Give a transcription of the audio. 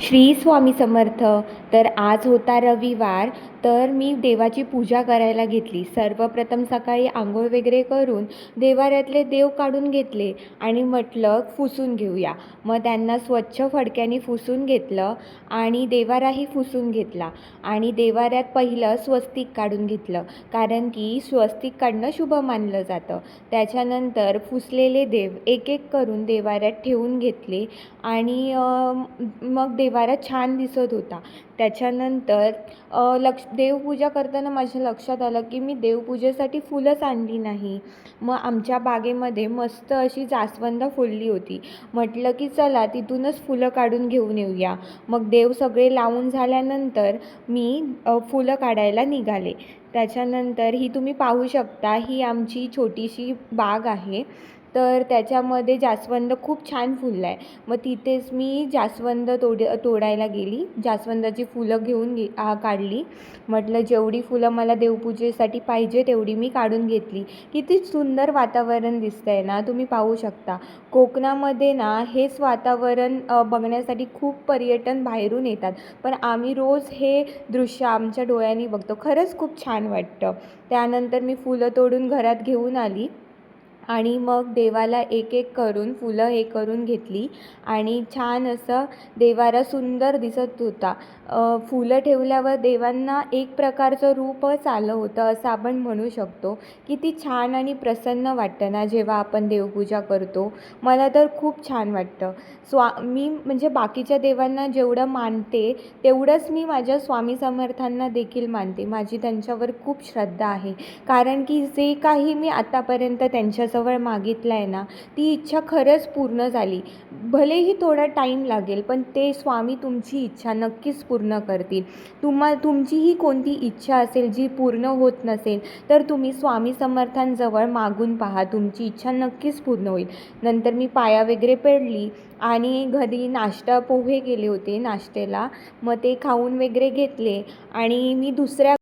श्री स्वामी समर्थ. तर आज होता रविवार. तर मी देवाची पूजा करायला घेतली. सर्वप्रथम सकाळी आंघोळ वगैरे करून देवाऱ्यातले देव काढून घेतले आणि म्हटलं पुसून घेऊया. मग त्यांना स्वच्छ फडक्याने पुसून घेतलं आणि देवाराही पुसून घेतला आणि देवाऱ्यात पहिलं स्वस्तिक काढून घेतलं, कारण की स्वस्तिक काढणं शुभ मानलं जातं. त्याच्यानंतर पुसलेले देव एक एक करून देवाऱ्यात ठेवून घेतले आणि मग देवारा छान दिसत होता. त्याच्यानंतर देवपूजा करताना माझ्या लक्षात आलं की मी देवपूजेसाठी फुलंच आणली नाही. मग आमच्या बागेमध्ये मस्त अशी जास्वंद फुलली होती. म्हटलं की चला तिथूनच फुलं काढून घेऊन येऊया. मग देव सगळे लावून झाल्यानंतर मी फुलं काढायला निघाले. त्याच्यानंतर ही तुम्ही पाहू शकता, ही आमची छोटीशी बाग आहे. तर त्याच्यामध्ये जास्वंद खूप छान फुललं आहे. मग तिथेच मी जास्वंद तोडायला गेली. जास्वंदाची फुलं काढली. म्हटलं जेवढी फुलं मला देवपूजेसाठी पाहिजे तेवढी मी काढून घेतली. किती सुंदर वातावरण दिसतं आहे ना, तुम्ही पाहू शकता. कोकणामध्ये ना हेच वातावरण बघण्यासाठी खूप पर्यटन बाहेरून येतात, पण आम्ही रोज हे दृश्य आमच्या डोळ्यांनी बघतो. खरंच खूप छान वाटतं. त्यानंतर मी फुलं तोडून घरात घेऊन आली आणि मग देवाला एक एक करून फुलं हे करून घेतली आणि छान असं देवारा सुंदर दिसत होता. फुलं ठेवल्यावर देवांना एक प्रकारचं रूपच आलं होतं असं आपण म्हणू शकतो. किती छान आणि प्रसन्न वाटतं ना जेव्हा आपण देवपूजा करतो. मला तर खूप छान वाटतं. मी म्हणजे बाकीच्या देवांना जेवढं मानते तेवढंच मी माझ्या स्वामी समर्थांना देखील मानते. माझी त्यांच्यावर खूप श्रद्धा आहे, कारण की जे काही मी आतापर्यंत त्यांच्याजवळ मागितलं आहे ना, ती इच्छा खरंच पूर्ण झाली. भलेही थोडा टाईम लागेल, पण ते स्वामी तुमची इच्छा नक्कीच पूर्ण करतील. तुमचीही कोणती इच्छा असेल जी पूर्ण होत नसेल, तर तुम्ही स्वामी समर्थांजवळ मागून पहा, तुमची इच्छा नक्कीच पूर्ण होईल. नंतर मी पाया वगैरे पडली आणि घरी पोहे केले होते नाश्त्याला. मग ते खाऊन वगैरे घेतले आणि मी दुसऱ्या